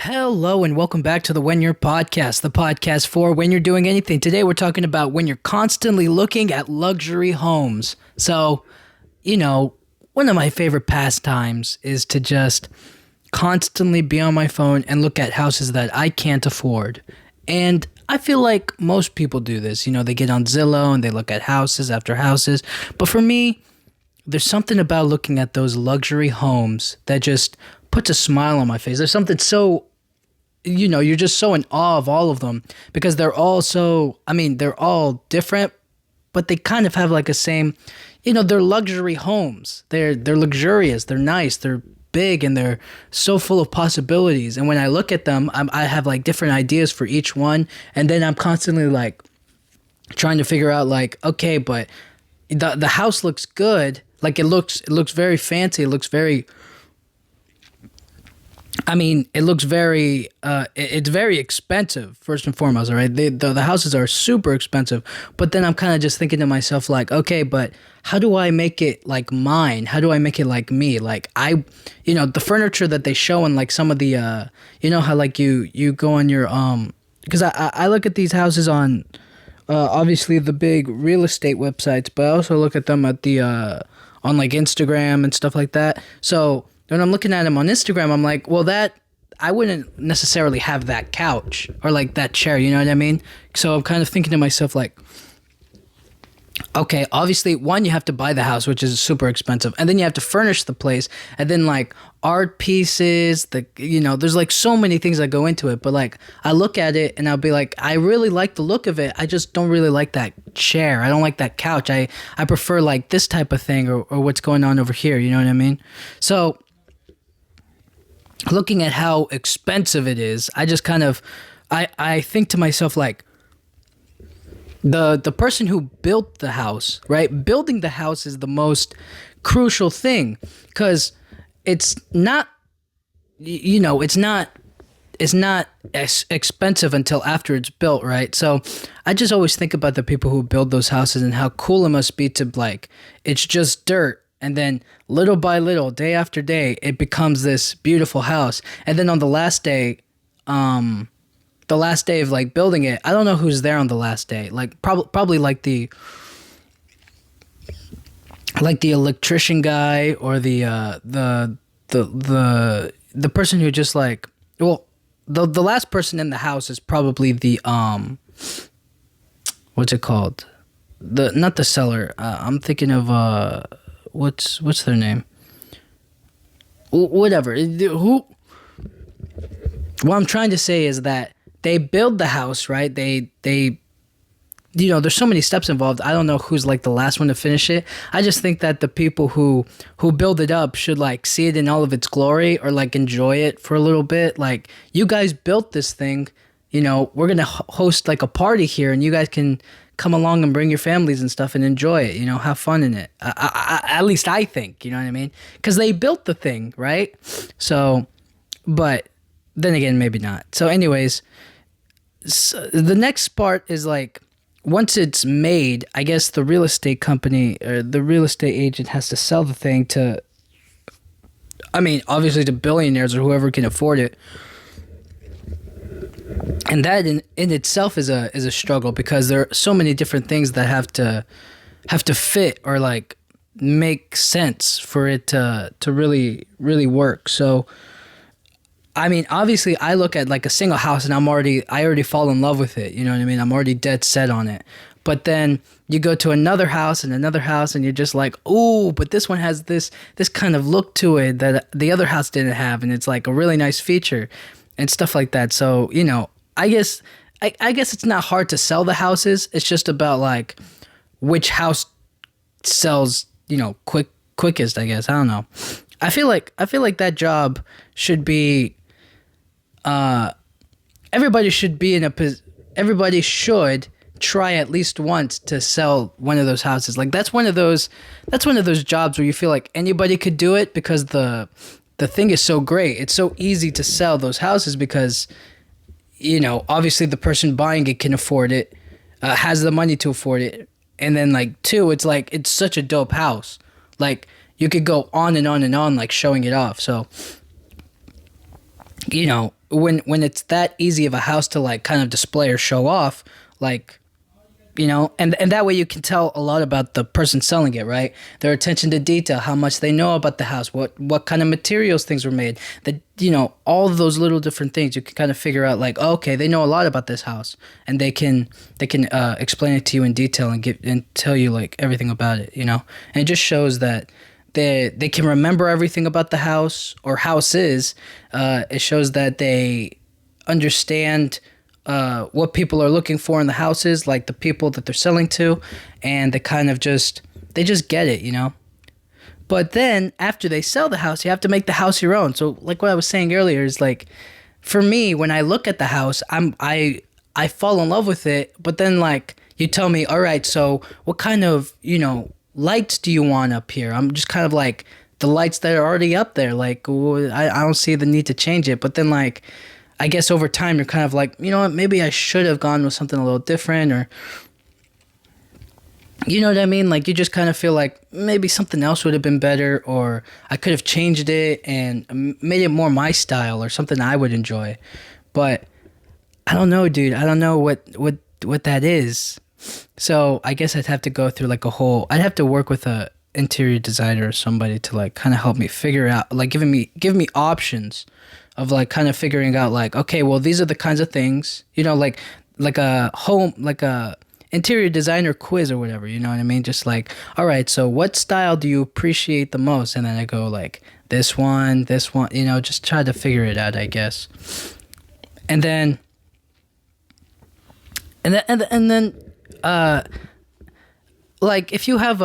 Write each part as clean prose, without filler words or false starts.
Hello and welcome back to the When You're podcast, the podcast for when you're doing anything. Today we're talking about when you're constantly looking at luxury homes. So, one of my favorite pastimes is to just constantly be on my phone and look at houses that I can't afford. And I feel like most people do this. They get on Zillow and they look at houses after houses. But for me, there's something about looking at those luxury homes that just puts a smile on my face. There's something so, you're just so in awe of all of them because they're all they're all different, but they kind of have like a same, they're luxury homes. They're luxurious, they're nice, they're big, and they're so full of possibilities. And when I look at them, I have like different ideas for each one. And then I'm constantly like trying to figure out like, okay, but the house looks good. Like it looks very fancy. It looks very, it's very expensive, first and foremost, all right? The houses are super expensive, but then I'm kind of just thinking to myself, like, okay, but how do I make it like mine? How do I make it like me? Like the furniture that they show in like some of the, how like you go on your, because I look at these houses on, obviously the big real estate websites, but I also look at them at the, on like Instagram and stuff like that. So when I'm looking at them on Instagram, I'm like, well, I wouldn't necessarily have that couch or like that chair, you know what I mean? So I'm kind of thinking to myself like, okay, obviously, one, you have to buy the house, which is super expensive, and then you have to furnish the place, and then like art pieces, there's like so many things that go into it. But like I look at it and I'll be like, I really like the look of it. I just don't really like that chair. I don't like that couch. I prefer like this type of thing or what's going on over here. You know what I mean? So looking at how expensive it is, I just kind of, I think to myself like, the person who built the house, right? Building the house is the most crucial thing because it's not, it's not as expensive until after it's built, right? So I just always think about the people who build those houses and how cool it must be to like, it's just dirt. And then little by little, day after day, it becomes this beautiful house. And then on the last day of like building it, I don't know who's there on the last day. Like probably like the electrician guy or the person who just like, well, the last person in the house is probably the what's it called? Not the seller. I'm thinking of what's their name? Whatever. What I'm trying to say is that they build the house, right? They there's so many steps involved. I don't know who's like the last one to finish it. I just think that the people who build it up should like see it in all of its glory or like enjoy it for a little bit. Like, you guys built this thing, we're going to host like a party here and you guys can come along and bring your families and stuff and enjoy it, have fun in it. At least I think, you know what I mean? Because they built the thing, right? So, but then again, maybe not. So anyways, the next part is like, once it's made, I guess the real estate company or the real estate agent has to sell the thing to, obviously to billionaires or whoever can afford it. And that in itself is a struggle because there are so many different things that have to fit or like make sense for it to really, really work. So, obviously I look at like a single house and I already fall in love with it. You know what I mean? I'm already dead set on it. But then you go to another house and you're just like, oh, but this one has this kind of look to it that the other house didn't have. And it's like a really nice feature and stuff like that. So, I guess it's not hard to sell the houses. It's just about like which house sells, quickest, I guess. I don't know. I feel like that job should be, everybody should try at least once to sell one of those houses. Like that's one of those jobs where you feel like anybody could do it because the thing is so great. It's so easy to sell those houses because, obviously the person buying it can afford it, has the money to afford it. And then like two, it's like, it's such a dope house. Like you could go on and on and on, like showing it off. So, when it's that easy of a house to like kind of display or show off, like, and that way you can tell a lot about the person selling it, right? Their attention to detail, how much they know about the house, what kind of materials things were made, that, all of those little different things. You can kind of figure out like, oh, okay, they know a lot about this house, and they can explain it to you in detail and tell you like everything about it, and it just shows that they can remember everything about the house or houses. It shows that they understand what people are looking for in the houses, like the people that they're selling to, and they just get it. But then after they sell the house, you have to make the house your own. So like what I was saying earlier is like, for me, when I look at the house, I fall in love with it. But then like you tell me, all right, so what kind of lights do you want up here? I'm just kind of like, the lights that are already up there, like I don't see the need to change it. But then like, I guess over time you're kind of like, you know what, maybe I should have gone with something a little different, or you know what I mean? Like you just kind of feel like maybe something else would have been better, or I could have changed it and made it more my style or something I would enjoy. But I don't know, dude. I don't know what that is. So I guess I'd have to go through like I'd have to work with a interior designer or somebody to like kind of help me figure out, like give me options of like kind of figuring out like, okay, well, these are the kinds of things, like a home, like a interior designer quiz or whatever, you know what I mean? Just like, all right, so what style do you appreciate the most? And then I go like this one, just try to figure it out, I guess. And then like if you have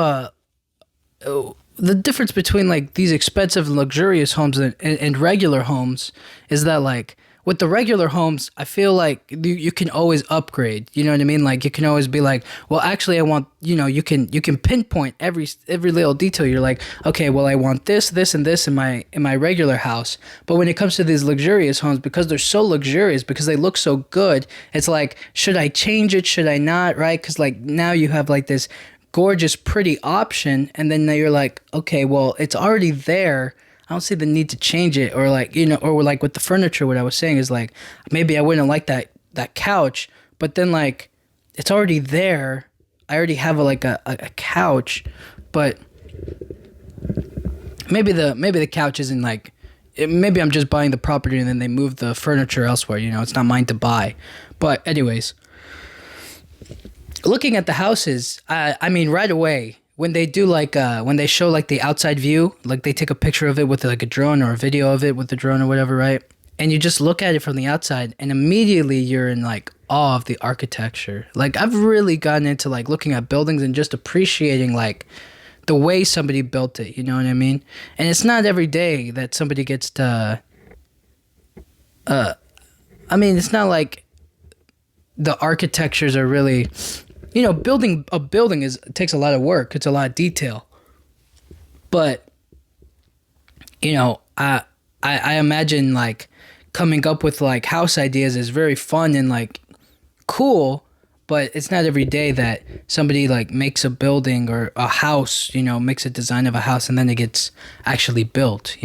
the difference between like these expensive and luxurious homes and regular homes is that like with the regular homes, I feel like you can always upgrade. You know what I mean? Like you can always be like, well, actually, I want, you can pinpoint every little detail. You're like, okay, well, I want this, and this in my regular house. But when it comes to these luxurious homes, because they're so luxurious, because they look so good, it's like, should I change it? Should I not? Right? Because like now you have like this gorgeous, pretty option, and then now you're like, okay, well, it's already there. I don't see the need to change it, or like, or like with the furniture, what I was saying is like, maybe I wouldn't like that couch, but then like, it's already there. I already have a couch, but maybe the couch isn't like, maybe I'm just buying the property and then they move the furniture elsewhere. It's not mine to buy. But anyways, looking at the houses, I mean, right away, when they do like, when they show like the outside view, like they take a picture of it with like a drone or a video of it with the drone or whatever, right? And you just look at it from the outside and immediately you're in like awe of the architecture. Like I've really gotten into like looking at buildings and just appreciating like the way somebody built it, you know what I mean? And it's not every day that somebody gets to, I mean, it's not like the architectures are really, building a building takes a lot of work. It's a lot of detail. But, I imagine like coming up with like house ideas is very fun and like cool, but it's not every day that somebody like makes a building or a house, makes a design of a house and then it gets actually built,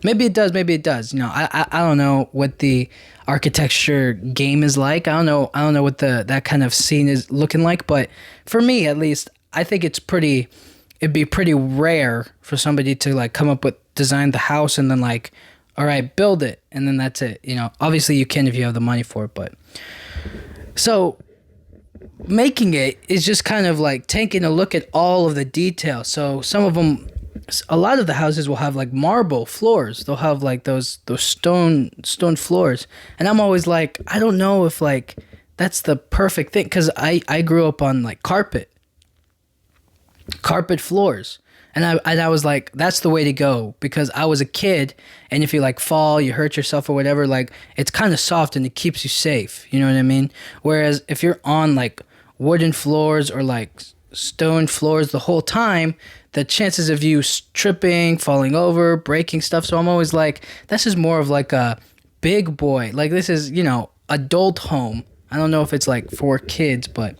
Maybe it does, maybe it does. I don't know what the architecture game is like. I don't know what that kind of scene is looking like, but for me at least, I think it'd be pretty rare for somebody to like come up with design the house and then like, all right, build it and then that's it. Obviously you can if you have the money for it, but so making it is just kind of like taking a look at all of the details. So some of them, a lot of the houses will have like marble floors. They'll have like those stone floors. And I'm always like, I don't know if like that's the perfect thing. Cause I grew up on like carpet floors. And I was like, that's the way to go because I was a kid. And if you like fall, you hurt yourself or whatever, like it's kind of soft and it keeps you safe. You know what I mean? Whereas if you're on like wooden floors or like stone floors the whole time, the chances of you tripping, falling over, breaking stuff. So I'm always like, this is more of like a big boy. Like this is, adult home. I don't know if it's like for kids, but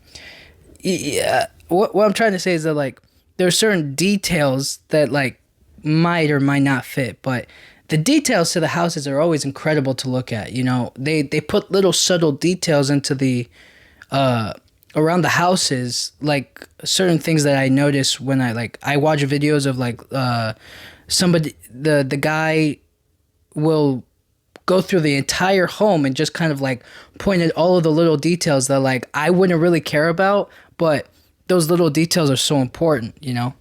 yeah, what I'm trying to say is that like, there are certain details that like might or might not fit, but the details to the houses are always incredible to look at. You know, they put little subtle details into the around the houses, like certain things that I notice when I watch videos of somebody, the guy will go through the entire home and just kind of like point at all of the little details that like I wouldn't really care about, but those little details are so important, you know?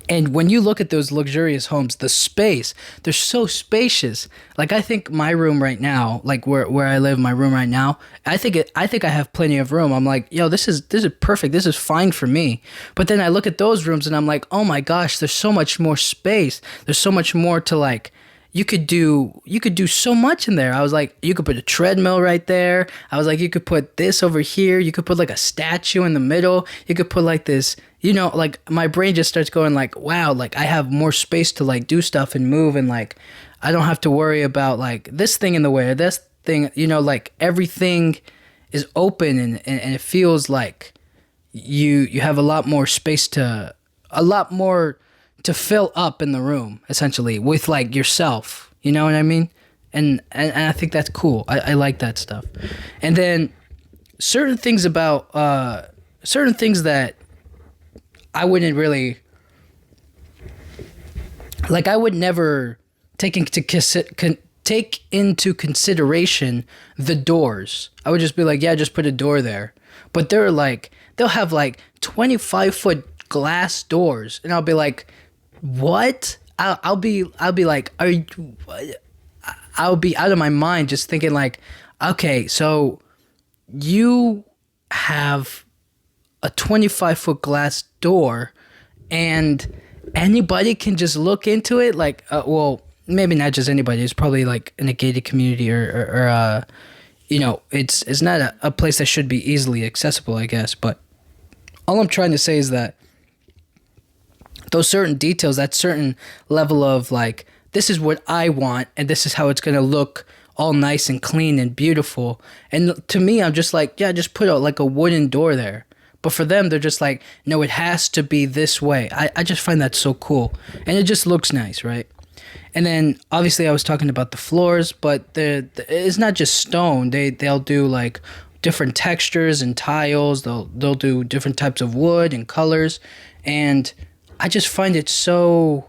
And when you look at those luxurious homes, the space, they're so spacious. Like I think my room right now, like where I live, my room right now, I think I have plenty of room. I'm like, yo, this is perfect. This is fine for me. But then I look at those rooms and I'm like, oh my gosh, there's so much more space. There's so much more to like. You could do so much in there. I was like, you could put a treadmill right there. I was like, you could put this over here. You could put like a statue in the middle. You could put like this, you know, like my brain just starts going like, wow, like I have more space to like do stuff and move, and like I don't have to worry about like this thing in the way or this thing, you know, like everything is open and it feels like you have a lot more space to fill up in the room, essentially, with like yourself. You know what I mean? And I think that's cool. I like that stuff. And then certain things that I wouldn't really like. I would never take into consideration the doors. I would just be like, yeah, just put a door there. But they'll have like 25-foot glass doors, and I'll be like, what? I'll be like, I'll be out of my mind just thinking like, okay, so you have a 25-foot glass door and anybody can just look into it, like well, maybe not just anybody. It's probably like in a gated community or you know, it's not a place that should be easily accessible, I guess. But all I'm trying to say is that those certain details, that certain level of like, this is what I want and this is how it's going to look all nice and clean and beautiful. And to me, I'm just like, yeah, just put like a wooden door there. But for them, they're just like, no, it has to be this way. I just find that so cool. And it just looks nice, right? And then obviously I was talking about the floors, but it's not just stone. They'll do like different textures and tiles. They'll do different types of wood and colors. And I just find it so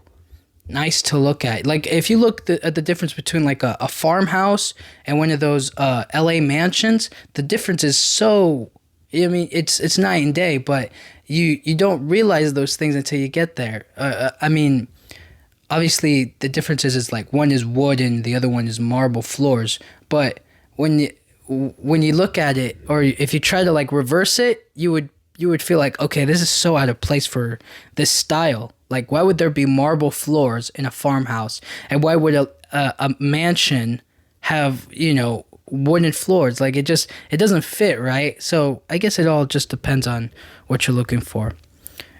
nice to look at. Like if you look at the difference between like a farmhouse and one of those LA mansions, the difference is so, I mean, it's night and day, but you don't realize those things until you get there. I mean, obviously the difference is like one is wood and the other one is marble floors. But when you look at it, or if you try to like reverse it, you would feel like, okay, this is so out of place for this style. Like, why would there be marble floors in a farmhouse? And why would a mansion have, you know, wooden floors? Like, it doesn't fit, right? So I guess it all just depends on what you're looking for.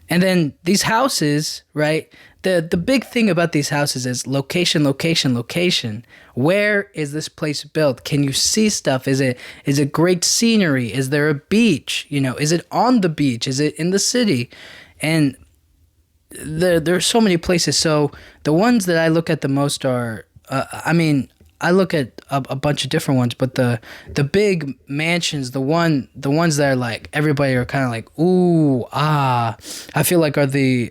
And then these houses, right? The big thing about these houses is location, location, location. Where is this place built? Can you see stuff? Is it great scenery? Is there a beach? You know, is it on the beach? Is it in the city? And there are so many places. So the ones that I look at the most are, I mean, I look at a bunch of different ones, but the big mansions, the ones that are like everybody are kind of like, ooh, ah, I feel like are the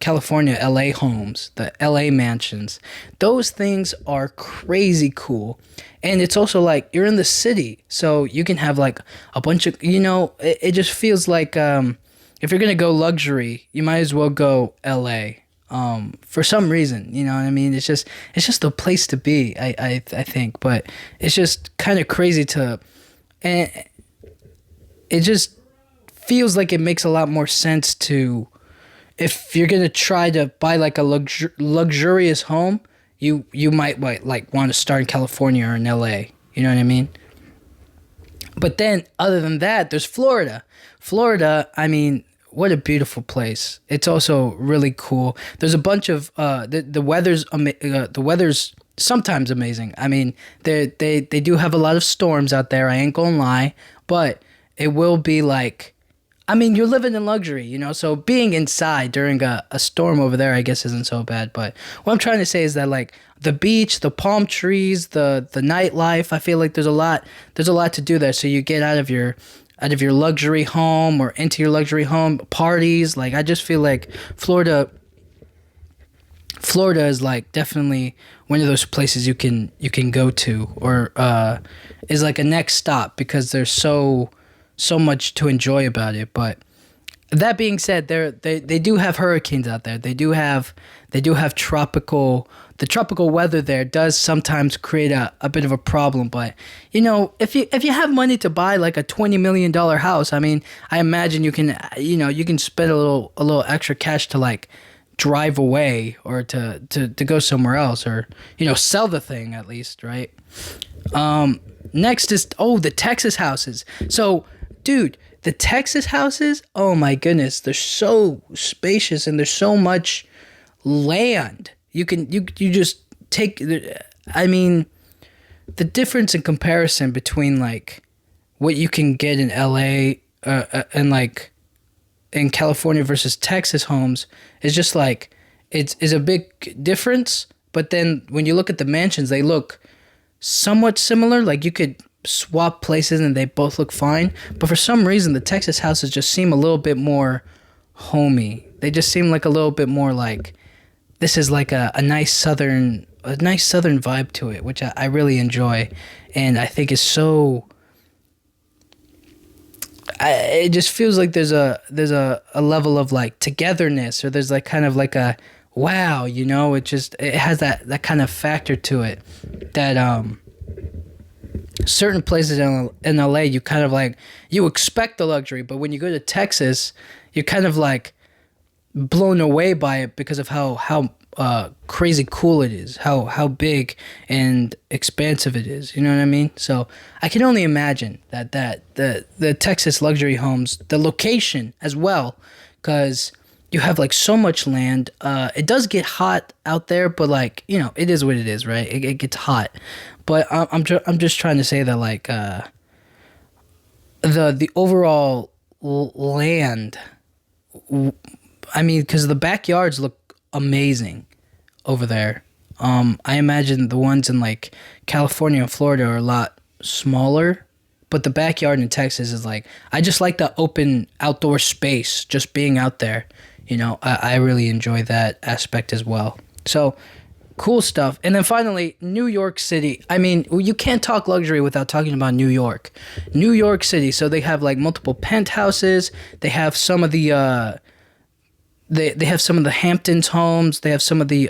California LA homes, the LA mansions. Those things are crazy cool. And it's also like you're in the city, so you can have like a bunch of, you know, it just feels like if you're going to go luxury, you might as well go LA. For some reason, you know what I mean? It's just a place to be, I think, but it's just kind of crazy and it just feels like it makes a lot more sense to, if you're going to try to buy like a luxurious home, you might like want to start in California or in LA, you know what I mean? But then other than that, there's Florida. I mean, what a beautiful place. It's also really cool. There's a bunch of the weather's sometimes amazing. I mean, they do have a lot of storms out there, I ain't gonna lie, but it will be like, I mean, you're living in luxury, you know, so being inside during a storm over there, I guess, isn't so bad. But what I'm trying to say is that, like, the beach, the palm trees, the nightlife, I feel like there's a lot to do there. So you get out of your luxury home or into your luxury home, parties. Like, I just feel like Florida is like definitely one of those places you can go to, or is like a next stop, because there's so much to enjoy about it. But that being said, they do have hurricanes out there. They do have the tropical weather there does sometimes create a bit of a problem. But you know, if you have money to buy like a $20 million house, I mean, I imagine you can spend a little extra cash to like drive away, or to go somewhere else, or sell the thing at least, right? Next is the Texas houses. So, dude, the Texas houses, oh my goodness, they're so spacious and there's so much land. You just take, I mean, the difference in comparison between like what you can get in LA and like in California versus Texas homes is just like, it's a big difference. But then when you look at the mansions, they look somewhat similar. Like you could swap places and they both look fine. But for some reason, the Texas houses just seem a little bit more homey. They just seem like a little bit more like, this is like a nice southern vibe to it, which I really enjoy, and I think is so. It just feels like there's a level of like togetherness, or there's like kind of like a wow, it has that kind of factor to it that certain places in LA you kind of like, you expect the luxury, but when you go to Texas, you're kind of like blown away by it because of how crazy cool it is, how big and expansive it is. You know what I mean? So I can only imagine that the Texas luxury homes, the location as well, because you have like so much land. It does get hot out there, but like it is what it is, right? It gets hot, but I'm just trying to say that like the overall land. I mean, because the backyards look amazing over there. I imagine the ones in like California and Florida are a lot smaller, but the backyard in Texas is like, I just like the open outdoor space, just being out there. I really enjoy that aspect as well. So cool stuff. And then finally, New York City. I mean, you can't talk luxury without talking about New York. New York City. So they have like multiple penthouses. They have some of the They have some of the Hamptons homes. They have some of the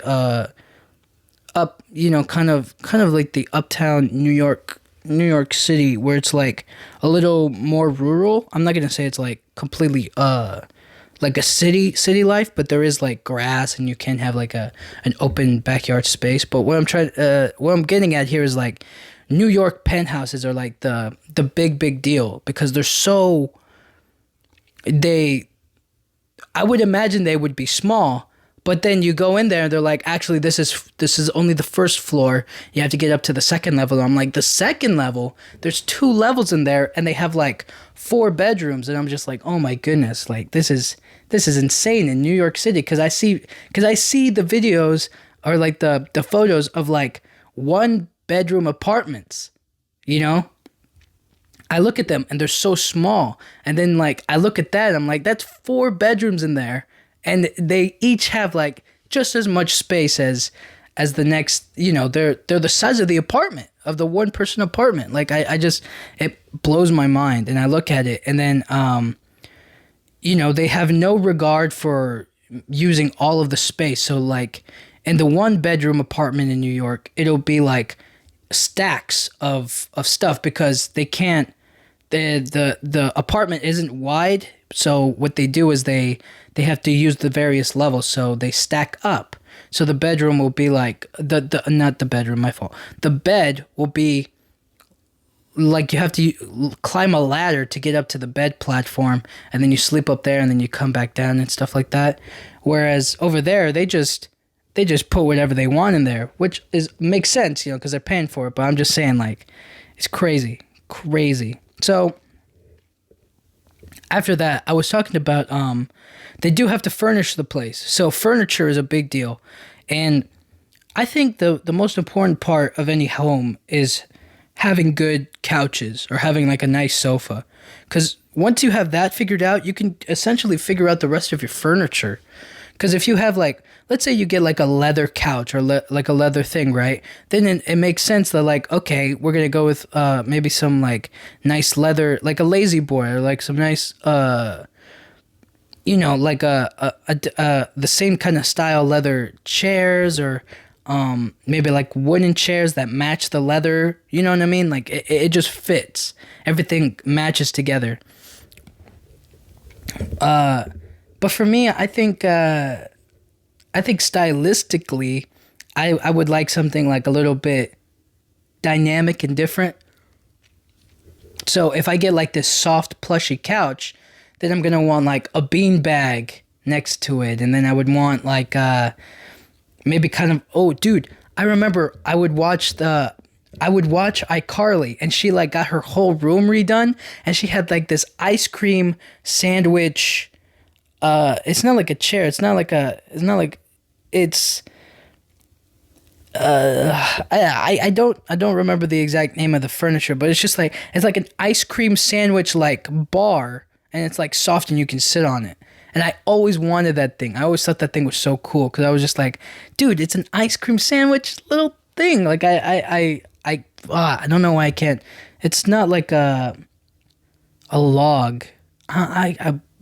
kind of like the uptown New York City, where it's like a little more rural. I'm not gonna say it's like completely like a city life, but there is like grass and you can have like an open backyard space. But what I'm getting at here is like New York penthouses are like the big deal, because I would imagine they would be small, but then you go in there and they're like, actually, this is only the first floor. You have to get up to the second level. I'm like, the second level? There's 2 levels in there, and they have like 4 bedrooms, and I'm just like, oh my goodness, like this is insane in New York City, because I see the videos, or like the photos of like 1-bedroom apartments, I look at them and they're so small. And then like I look at that and I'm like, that's 4 bedrooms in there. And they each have like just as much space as the next, they're the size of the apartment, of the 1-person apartment. Like I just, it blows my mind. And I look at it, and then they have no regard for using all of the space. So like in the 1-bedroom apartment in New York, it'll be like stacks of stuff, because they can't, the apartment isn't wide, so what they do is they have to use the various levels, so they stack up. So the bedroom will be like not the bedroom, my fault. The bed will be like, you have to climb a ladder to get up to the bed platform, and then you sleep up there, and then you come back down and stuff like that. Whereas over there, they just put whatever they want in there, which makes sense, because they're paying for it. But I'm just saying, like, it's crazy. So after that, I was talking about they do have to furnish the place. So furniture is a big deal. And I think the most important part of any home is having good couches or having like a nice sofa. Cuz once you have that figured out, you can essentially figure out the rest of your furniture. Because if you have like, let's say you get like a leather couch or like a leather thing, right? Then it makes sense that like, okay, we're gonna go with maybe some like nice leather, like a lazy boy or like some nice like the same kind of style leather chairs or maybe like wooden chairs that match the leather. You know what I mean? Like it just fits. Everything matches together. But for me, I think stylistically, I would like something like a little bit dynamic and different. So if I get like this soft plushy couch, then I'm gonna want like a bean bag next to it, and then I would want like maybe kind of, oh dude, I remember I would watch iCarly, and she like got her whole room redone, and she had like this ice cream sandwich. It's not like a chair. It's not like I don't remember the exact name of the furniture, but it's like an ice cream sandwich like bar, and it's like soft and you can sit on it. And I always wanted that thing. I always thought that thing was so cool because I was just like, dude, it's an ice cream sandwich little thing. Like I don't know why I can't. It's not like a log.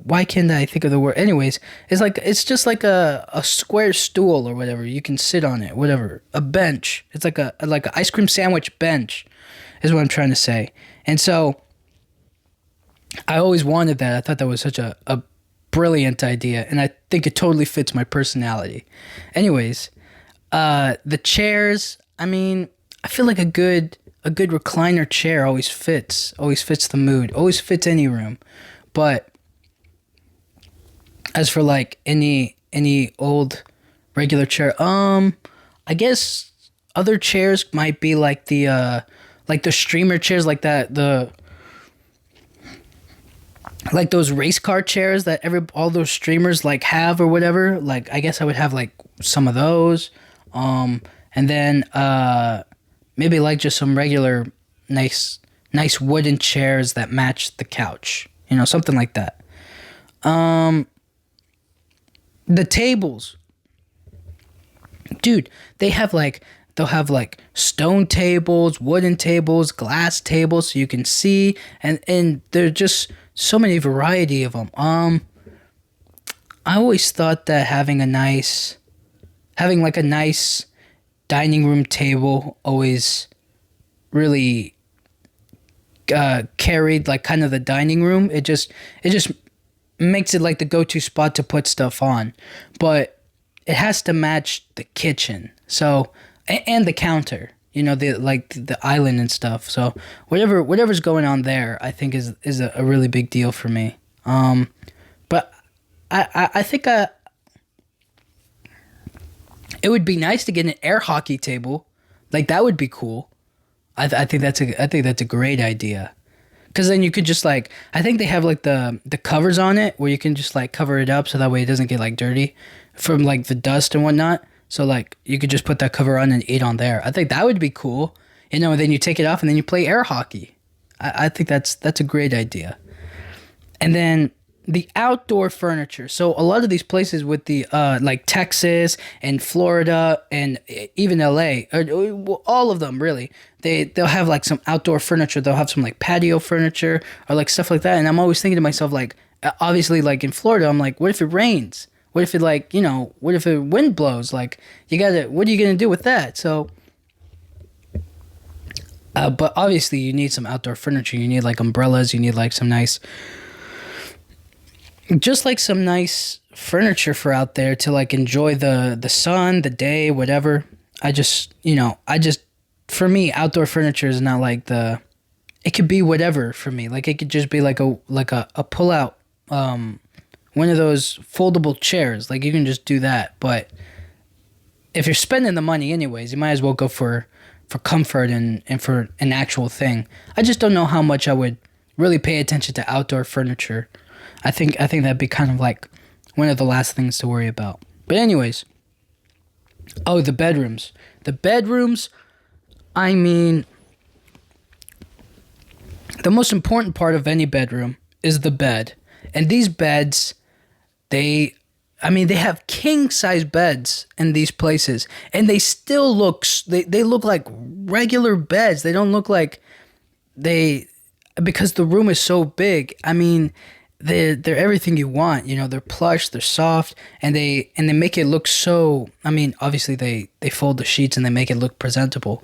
Why can't I think of the word? Anyways, it's just like a square stool or whatever. You can sit on it, whatever. A bench. It's like a ice cream sandwich bench, is what I'm trying to say. And so, I always wanted that. I thought that was such a brilliant idea, and I think it totally fits my personality. Anyways, the chairs. I mean, I feel like a good recliner chair always fits the mood, always fits any room, but. As for like any old regular chair, I guess other chairs might be like the streamer chairs, like like those race car chairs that all those streamers like have or whatever. Like I guess I would have like some of those, and then maybe like just some regular nice wooden chairs that match the couch, something like that. The tables. Dude, they'll have like stone tables, wooden tables, glass tables so you can see, and there's just so many variety of them. I always thought that having like a nice dining room table always really carried like kind of the dining room. It just makes it like the go-to spot to put stuff on, but it has to match the kitchen, so and the counter, the island and stuff. So whatever's going on there, I think is a really big deal for me. But I think it would be nice to get an air hockey table, like that would be cool. I think that's a great idea. Because then you could just like, I think they have like the covers on it where you can just like cover it up so that way it doesn't get like dirty from like the dust and whatnot. So like you could just put that cover on and eat on there. I think that would be cool. And then you take it off and then you play air hockey. I think that's a great idea. And then the outdoor furniture. So a lot of these places with the like Texas and Florida and even LA, all of them really, they'll have like some outdoor furniture. They'll have some like patio furniture or like stuff like that. And I'm always thinking to myself, like, obviously like in Florida, I'm like, what if it rains? What if it like, what if it wind blows? Like what are you going to do with that? So, but obviously you need some outdoor furniture. You need like umbrellas. You need like some nice furniture for out there to like enjoy the sun, the day, whatever. For me, outdoor furniture is not like it could be whatever for me. Like it could just be like a pull out, one of those foldable chairs. Like you can just do that. But if you're spending the money anyways, you might as well go for comfort and for an actual thing. I just don't know how much I would really pay attention to outdoor furniture. I think that'd be kind of like one of the last things to worry about. But anyways, oh, the bedrooms. The bedrooms, I mean, the most important part of any bedroom is the bed. And these beds, they have king size beds in these places, and they still they look like regular beds. They don't look like because the room is so big. I mean, they're everything you want. You know, they're plush, they're soft, and they make it look so. I mean, obviously they fold the sheets and they make it look presentable.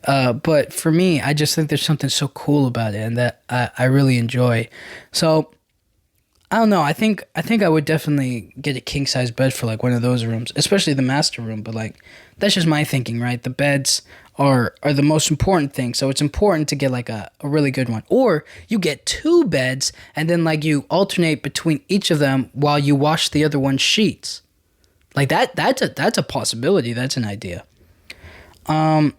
But for me, I just think there's something so cool about it, and that I really enjoy. So I don't know. I think I would definitely get a king size bed for like one of those rooms, especially the master room. But like, that's just my thinking, right? The beds are the most important thing. So it's important to get like a really good one. Or you get two beds and then like you alternate between each of them while you wash the other one's sheets. Like that's a possibility. That's an idea. Oh,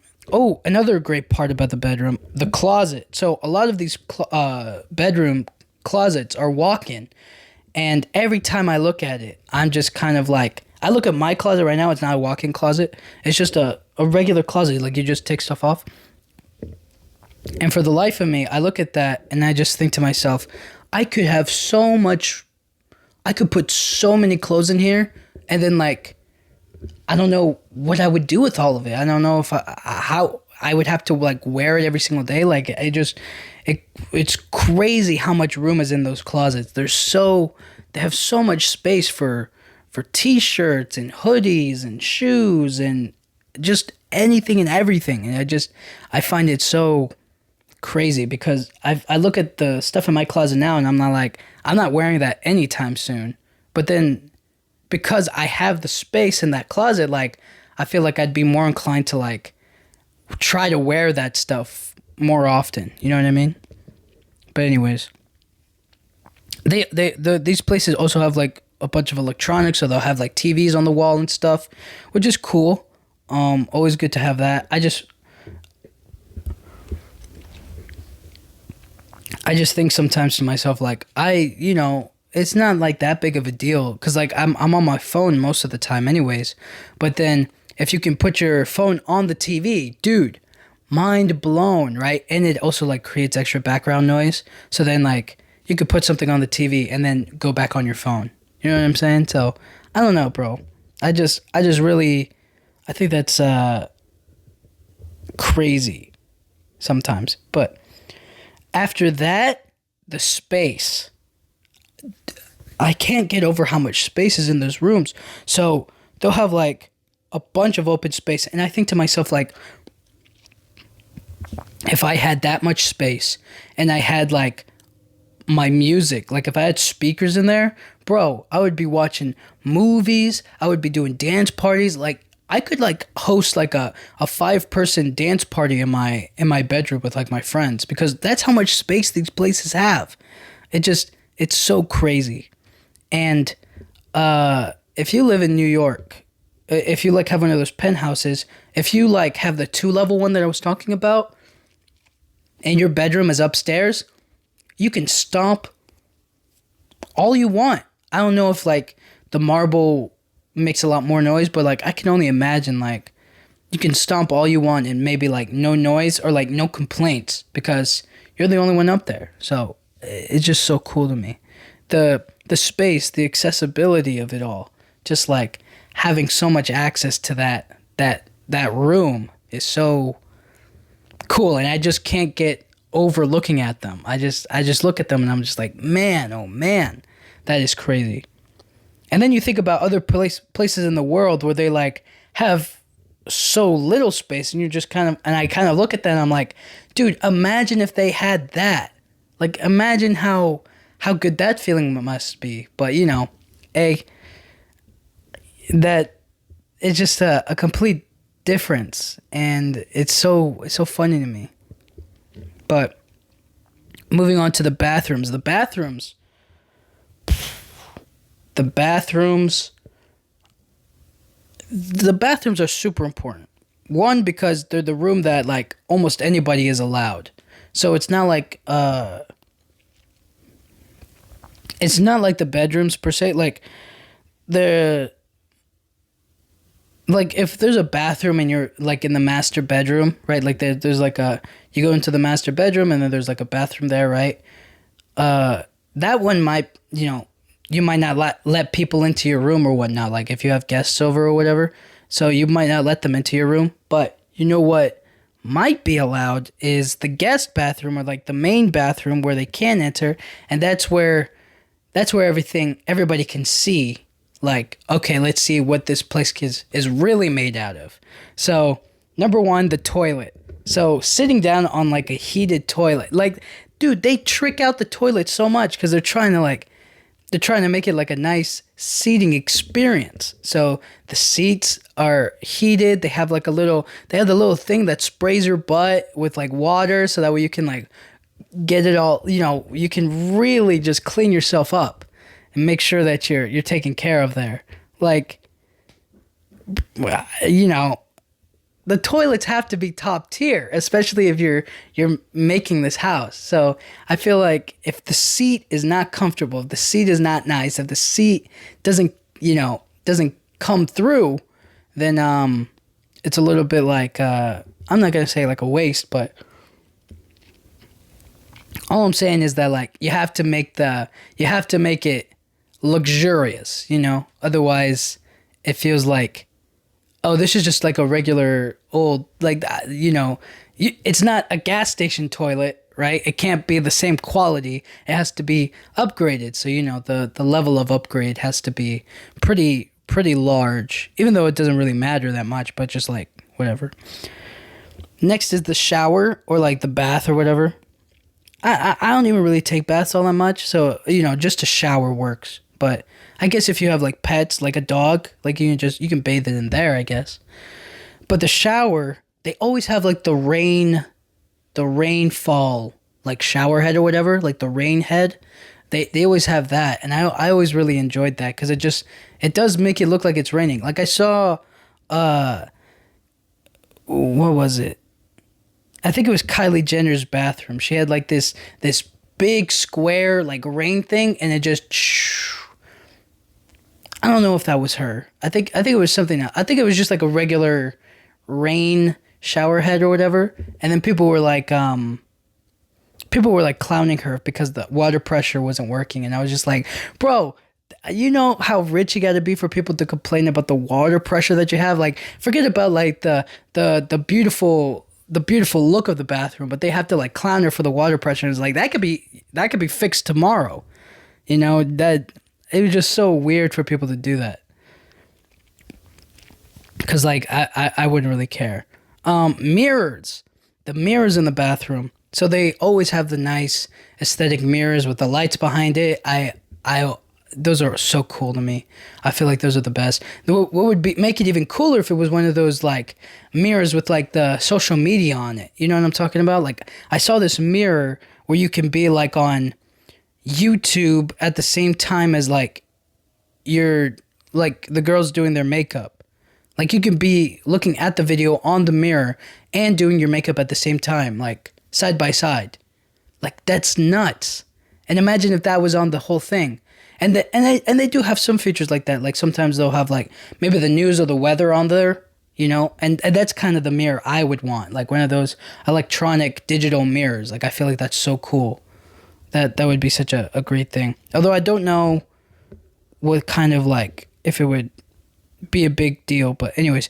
another great part about the bedroom, the closet. So a lot of these bedroom closets are walk-in, and every time I look at it, I'm just kind of like, I look at my closet right now. It's not a walk-in closet. It's just a regular closet. Like, you just take stuff off. And for the life of me, I look at that and I just think to myself, I could put so many clothes in here, and then like, I don't know what I would do with all of it. I don't know if how I would have to like wear it every single day. Like, it's crazy how much room is in those closets. They have so much space for t-shirts and hoodies and shoes and just anything and everything. And I find it so crazy because I look at the stuff in my closet now and I'm not wearing that anytime soon. But then because I have the space in that closet, like, I feel like I'd be more inclined to like try to wear that stuff more often. You know what I mean? But anyways, these places also have like a bunch of electronics, so they'll have like TVs on the wall and stuff, which is cool. Always good to have that. I just think sometimes to myself, like, it's not like that big of a deal because like I'm on my phone most of the time anyways. But then if you can put your phone on the TV, dude, mind blown, right? And it also like creates extra background noise. So then like you could put something on the TV and then go back on your phone. You know what I'm saying? So I don't know, bro. I think that's crazy sometimes. But after that, the space. I can't get over how much space is in those rooms. So they'll have like a bunch of open space. And I think to myself, like, if I had that much space and I had like my music, like if I had speakers in there, bro, I would be watching movies. I would be doing dance parties. Like, I could like host like a 5-person dance party in my bedroom with like my friends, because that's how much space these places have. It's so crazy. And if you live in New York, if you like have one of those penthouses, if you like have the 2-level one that I was talking about, and your bedroom is upstairs, you can stomp all you want. I don't know if like the marble makes a lot more noise, but like I can only imagine like you can stomp all you want and maybe like no noise or like no complaints because you're the only one up there. So it's just so cool to me. The space, the accessibility of it all, just like having so much access to that room is so cool, and I just can't get over looking at them. I just look at them and I'm just like, man, oh man, that is crazy. And then you think about other places in the world where they like have so little space, and I kind of look at that and I'm like, dude, imagine if they had that. Like, imagine how good that feeling must be. But that it's just a complete difference, and it's so funny to me. But moving on to the bathrooms. The bathrooms are super important. One, because they're the room that like almost anybody is allowed. So it's not like It's not like the bedrooms per se. Like the like if there's a bathroom and you're like in the master bedroom, right? Like there's like a you go into the master bedroom and then there's like a bathroom there, right? That one might, you might not let people into your room or whatnot. Like if you have guests over or whatever, so you might not let them into your room. But you know what might be allowed is the guest bathroom or like the main bathroom where they can enter, and that's where everybody can see, like, okay, let's see what this place is really made out of. So, number one, the toilet. So, sitting down on like a heated toilet, like, dude, they trick out the toilet so much because they're trying to make it like a nice seating experience. So the seats are heated. They have the little thing that sprays your butt with like water, so that way you can like get it all, you can really just clean yourself up and make sure that you're taken care of there. Like, the toilets have to be top tier, especially if you're making this house. So I feel like if the seat is not comfortable, if the seat is not nice, if the seat doesn't come through, then it's a little bit like I'm not gonna say like a waste, but all I'm saying is that like you have to make it luxurious, Otherwise, it feels like, oh, this is just like a regular old, like, it's not a gas station toilet, right? It can't be the same quality. It has to be upgraded. So, the level of upgrade has to be pretty large, even though it doesn't really matter that much, but just like, whatever. Next is the shower or like the bath or whatever. I don't even really take baths all that much. So, just a shower works. But I guess if you have like pets, like a dog, like you can bathe it in there, I guess. But the shower, they always have like the rainfall, like shower head or whatever, like the rain head. They always have that, and I always really enjoyed that because it does make it look like it's raining. Like I saw, what was it? I think it was Kylie Jenner's bathroom. She had like this big square like rain thing, and it just. I don't know if that was her. I think it was something else. I think it was just like a regular rain shower head or whatever. And then people were like clowning her because the water pressure wasn't working. And I was just like, bro, you know how rich you got to be for people to complain about the water pressure that you have? Like, forget about like the beautiful look of the bathroom, but they have to like clown her for the water pressure. And it's like that could be fixed tomorrow. That. It was just so weird for people to do that. Because, like, I wouldn't really care. Mirrors. The mirrors in the bathroom. So they always have the nice aesthetic mirrors with the lights behind it. Those are so cool to me. I feel like those are the best. What would make it even cooler if it was one of those, like, mirrors with, like, the social media on it. You know what I'm talking about? Like, I saw this mirror where you can be, like, on YouTube at the same time as like you're like the girls doing their makeup. Like you can be looking at the video on the mirror and doing your makeup at the same time, like side by side. Like that's nuts. And imagine if that was on the whole thing. And they do have some features like that. Like sometimes they'll have like maybe the news or the weather on there, and that's kind of the mirror I would want. Like one of those electronic digital mirrors. Like I feel like that's so cool. That would be such a great thing. Although I don't know what kind of like if it would be a big deal. But anyways,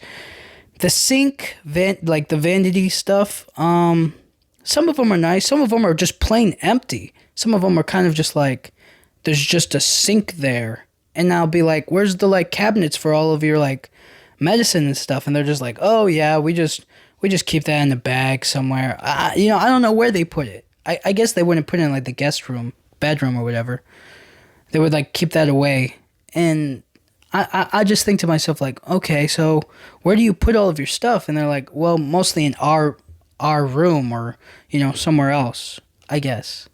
the sink, like the vanity stuff, some of them are nice. Some of them are just plain empty. Some of them are kind of just like there's just a sink there. And I'll be like, where's the like cabinets for all of your like medicine and stuff? And they're just like, oh yeah, we just keep that in a bag somewhere. I don't know where they put it. I guess they wouldn't put it in like the guest room, bedroom or whatever. They would like keep that away. And I just think to myself like, okay, so where do you put all of your stuff? And they're like, well, mostly in our room or, somewhere else, I guess.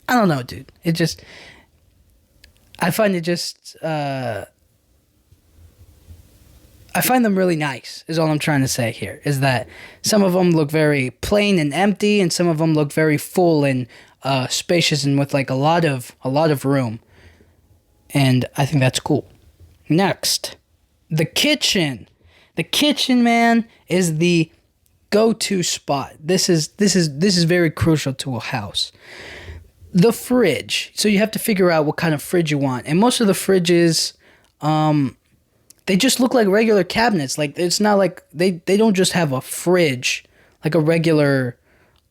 I don't know, dude. I find them really nice, is all I'm trying to say here, is that some of them look very plain and empty, and some of them look very full and spacious and with like a lot of room. And I think that's cool. Next, the kitchen. The kitchen, man, is the go-to spot. This is very crucial to a house. The fridge. So you have to figure out what kind of fridge you want. And most of the fridges, they just look like regular cabinets. Like, it's not like they don't just have a fridge, like a regular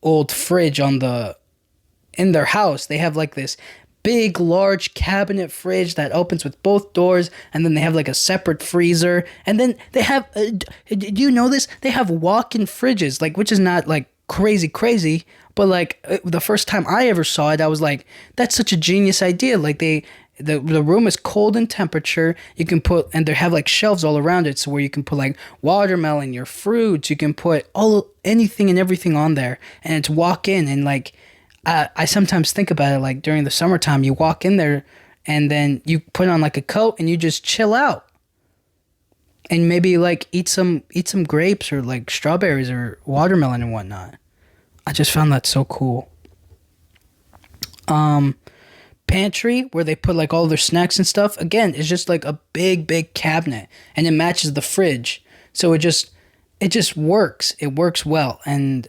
old fridge in their house. They have like this big, large cabinet fridge that opens with both doors, and then they have like a separate freezer. And then they have, do you know this? They have walk-in fridges, like, which is not like crazy, but like the first time I ever saw it, I was like, that's such a genius idea. Like, the room is cold in temperature. You can put, and they have like shelves all around it, so where you can put like watermelon, your fruits. You can put anything and everything on there, and it's walk in. And like, I sometimes think about it, like during the summertime, you walk in there, and then you put on like a coat, and you just chill out, and maybe like eat some grapes or like strawberries or watermelon and whatnot. I just found that so cool. Pantry, where they put like all their snacks and stuff, again, is just like a big cabinet, and it matches the fridge, so it just works. It works well. And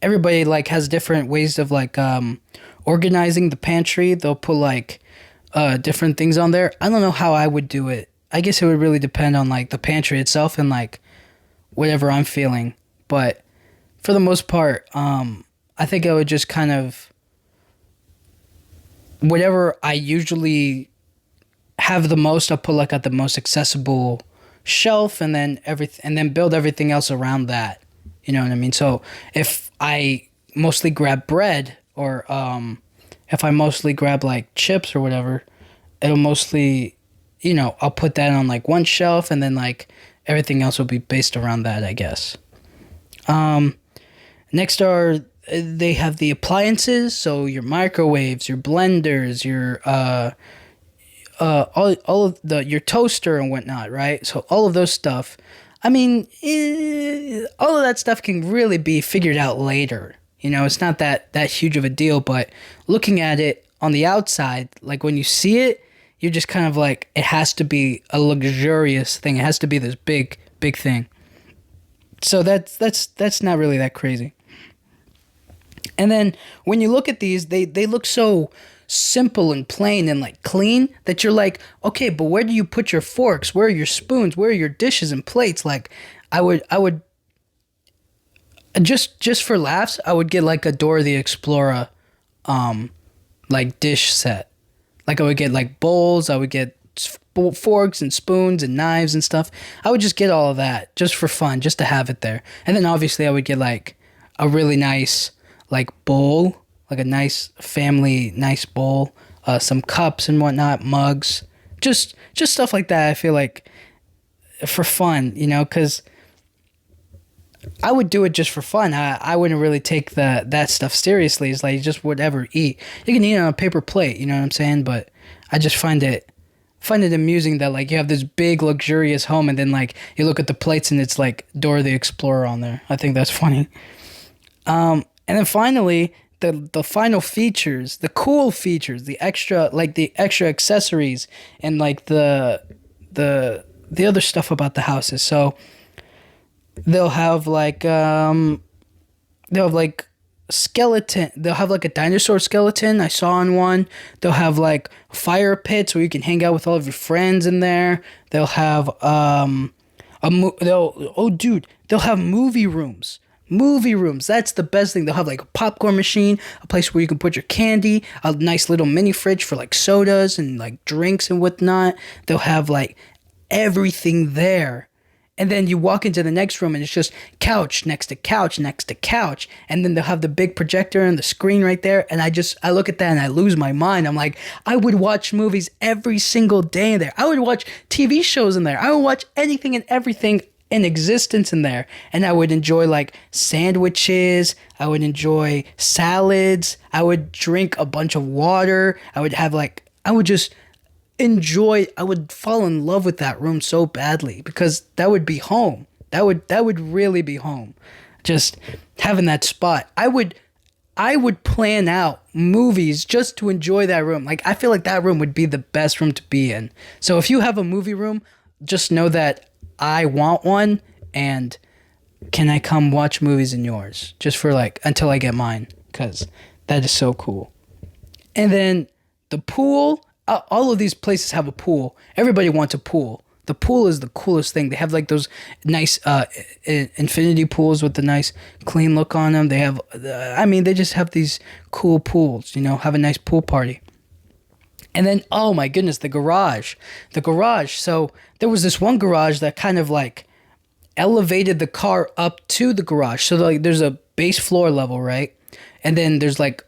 everybody like has different ways of like organizing the pantry. They'll put like different things on there. I don't know how I would do it. I guess it would really depend on like the pantry itself and like whatever I'm feeling, but for the most part, I think I would just kind of, whatever I usually have the most, I'll put like at the most accessible shelf, and then build everything else around that. You know what I mean? So if I mostly grab bread, or if I mostly grab like chips or whatever, it'll mostly, I'll put that on like one shelf, and then like everything else will be based around that, I guess. Next they have the appliances, so your microwaves, your blenders, your all of your toaster and whatnot, right? So all of those stuff. I mean, all of that stuff can really be figured out later. It's not that huge of a deal, but looking at it on the outside, like when you see it, you're just kind of like, it has to be a luxurious thing. It has to be this big thing. So that's not really that crazy. And then when you look at these, they look so simple and plain and like clean that you're like, okay, but where do you put your forks? Where are your spoons? Where are your dishes and plates? Like, I would just for laughs, I would get like a Dora the Explorer like dish set. Like, I would get like bowls, I would get forks and spoons and knives and stuff. I would just get all of that just for fun, just to have it there. And then obviously I would get like a really nice like bowl, like a nice family nice bowl, some cups and whatnot, mugs, just stuff like that. I feel like for fun, because I would do it just for fun. I wouldn't really take that stuff seriously. It's like, just whatever, eat. You can eat on a paper plate, you know what I'm saying? But I just find it amusing that like you have this big luxurious home, and then like you look at the plates and it's like Dora the Explorer on there. I think that's funny. And then finally, the final features, the cool features, the extra accessories, and like the other stuff about the houses. So they'll have like skeleton. They'll have like a dinosaur skeleton I saw on one. They'll have like fire pits where you can hang out with all of your friends in there. They'll have they'll have movie rooms. That's the best thing. They'll have like a popcorn machine, a place where you can put your candy, a nice little mini fridge for like sodas and like drinks and whatnot. They'll have like everything there. And then you walk into the next room and it's just couch next to couch next to couch. And then they'll have the big projector and the screen right there. And I look at that and I lose my mind. I'm like, I would watch movies every single day in there. I would watch TV shows in there. I would watch anything and everything in existence in there. And I would enjoy like sandwiches. I would enjoy salads. I would drink a bunch of water. I would fall in love with that room so badly, because that would be home. That would really be home. Just having that spot. I would I would plan out movies just to enjoy that room. Like, I feel like that room would be the best room to be in. So if you have a movie room, just know that I want one, and can I come watch movies in yours? Just for like, until I get mine, because that is so cool. And then the pool, all of these places have a pool. Everybody wants a pool. The pool is the coolest thing. They have like those nice infinity pools with the nice clean look on them. They have, they just have these cool pools, have a nice pool party. And then, oh my goodness, the garage. The garage. So there was this one garage that kind of like elevated the car up to the garage. So like there's a base floor level, right? And then there's like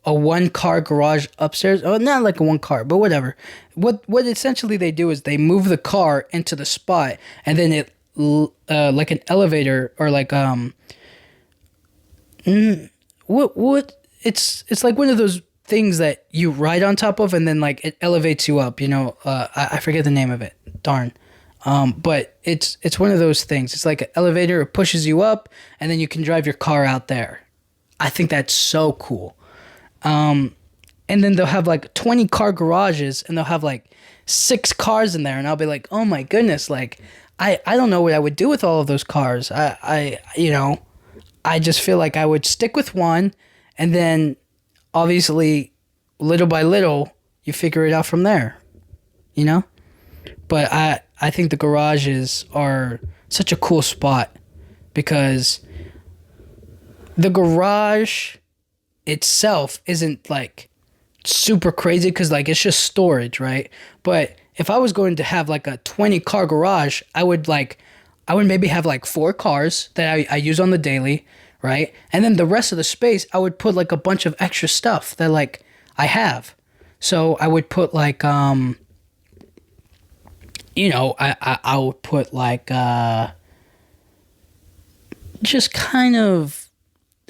a one car garage upstairs. Oh, not like a one car, but whatever. What essentially they do is they move the car into the spot, and then it like an elevator, or like it's like one of those things that you ride on top of, and then like it elevates you up. I forget the name of it. Darn. But it's one of those things. It's like an elevator. It pushes you up, and then you can drive your car out there. I think that's so cool. And then they'll have like 20 car garages, and they'll have like 6 cars in there, and I'll be like, oh my goodness, like I don't know what I would do with all of those cars. I just feel like I would stick with one, and then obviously little by little you figure it out from there, But I think the garages are such a cool spot, because the garage itself isn't like super crazy, because like it's just storage, right? But if I was going to have like a 20 car garage, I would maybe have like 4 cars that I use on the daily, right? And then the rest of the space, I would put like a bunch of extra stuff that like I have. So I would put like I would put like just kind of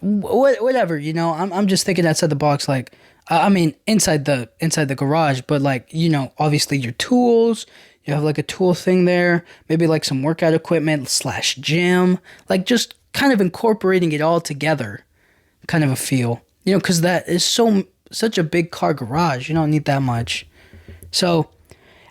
whatever, I'm just thinking outside the box, like inside the garage, but like, obviously your tools, you have like a tool thing there, maybe like some workout equipment / gym, like just kind of incorporating it all together, kind of a feel, because that is such a big car garage. You don't need that much. So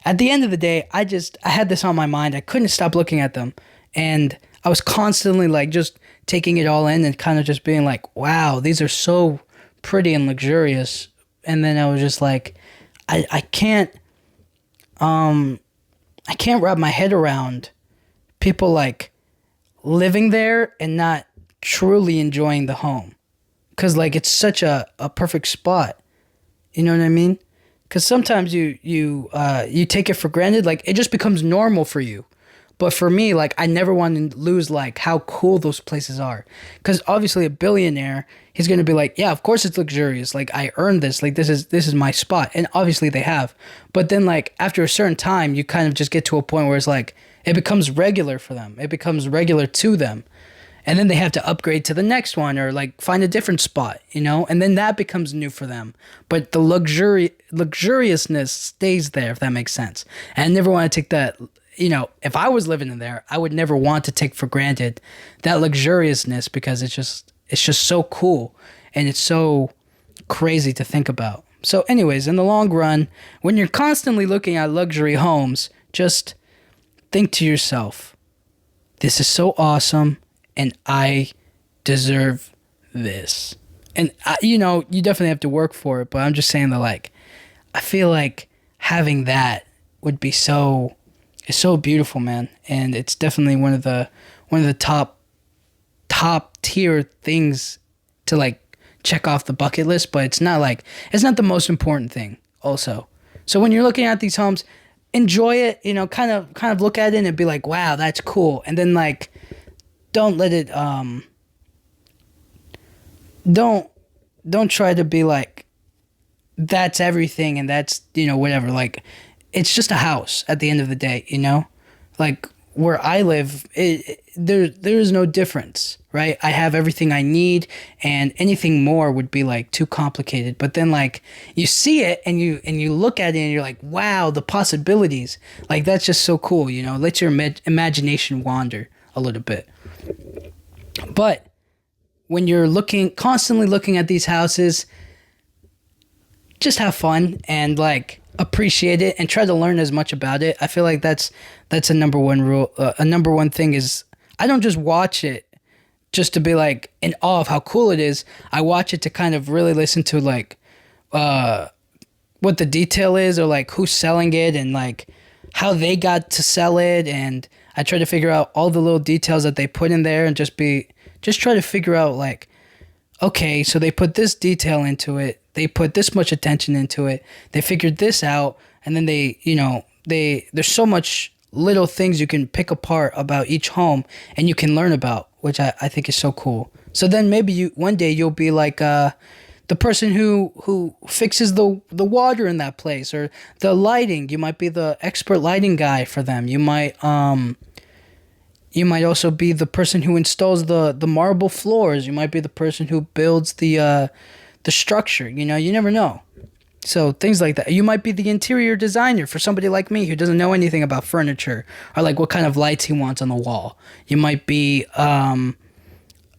at the end of the day, I had this on my mind. I couldn't stop looking at them, and I was constantly like just taking it all in and kind of just being like, wow, these are so pretty and luxurious. And then I was just like, I can't wrap my head around people like living there and not truly enjoying the home, because like it's such a perfect spot. You know what I mean? Because sometimes you take it for granted, like it just becomes normal for you. But for me, like, I never want to lose, like, how cool those places are. Because obviously a billionaire, he's going to be like, yeah, of course it's luxurious. Like, I earned this. Like, this is my spot. And obviously they have. But then, like, after a certain time, you kind of just get to a point where it's like, it becomes regular for them. It becomes regular to them. And then they have to upgrade to the next one, or, like, find a different spot, And then that becomes new for them. But the luxuriousness stays there, if that makes sense. And I never want to take that... if I was living in there, I would never want to take for granted that luxuriousness, because it's just so cool, and it's so crazy to think about. So anyways, in the long run, when you're constantly looking at luxury homes, just think to yourself, this is so awesome, and I deserve this. And you definitely have to work for it, but I'm just saying that, like, I feel like having that would be so... It's so beautiful, man, and it's definitely one of the top tier things to like check off the bucket list. But it's not the most important thing. Also, so when you're looking at these homes, enjoy it. Kind of look at it and be like, wow, that's cool. And then like, don't let it don't try to be like, that's everything and that's whatever. Like, it's just a house at the end of the day, Like, where I live, there is no difference, right? I have everything I need, and anything more would be, like, too complicated. But then, like, you see it, and you look at it, and you're like, wow, the possibilities. Like, that's just so cool, Let your imagination wander a little bit. But when you're constantly looking at these houses, just have fun and like appreciate it and try to learn as much about it. I feel like that's a number one rule. A number one thing is I don't just watch it just to be like in awe of how cool it is. I watch it to kind of really listen to like what the detail is, or like who's selling it and like how they got to sell it, and I try to figure out all the little details that they put in there and just try to figure out like, okay, so they put this detail into it, they put this much attention into it, they figured this out, and then there's so much little things you can pick apart about each home and you can learn about, which I think is so cool. So then maybe one day you'll be like the person who fixes the water in that place, or the lighting. You might be the expert lighting guy for them. You might also be the person who installs the marble floors. You might be the person who builds the structure. You never know. So things like that. You might be the interior designer for somebody like me who doesn't know anything about furniture, or like what kind of lights he wants on the wall. You might be one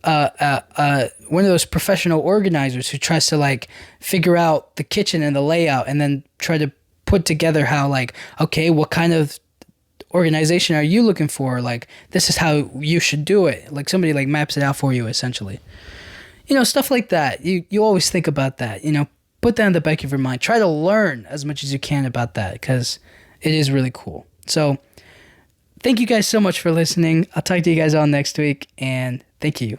of those professional organizers who tries to like figure out the kitchen and the layout and then try to put together how like, okay, what kind of organization are you looking for? Like, this is how you should do it. Like somebody like maps it out for you essentially. Stuff like that. You always think about that, put that in the back of your mind. Try to learn as much as you can about that because it is really cool. So thank you guys so much for listening. I'll talk to you guys all next week, and thank you.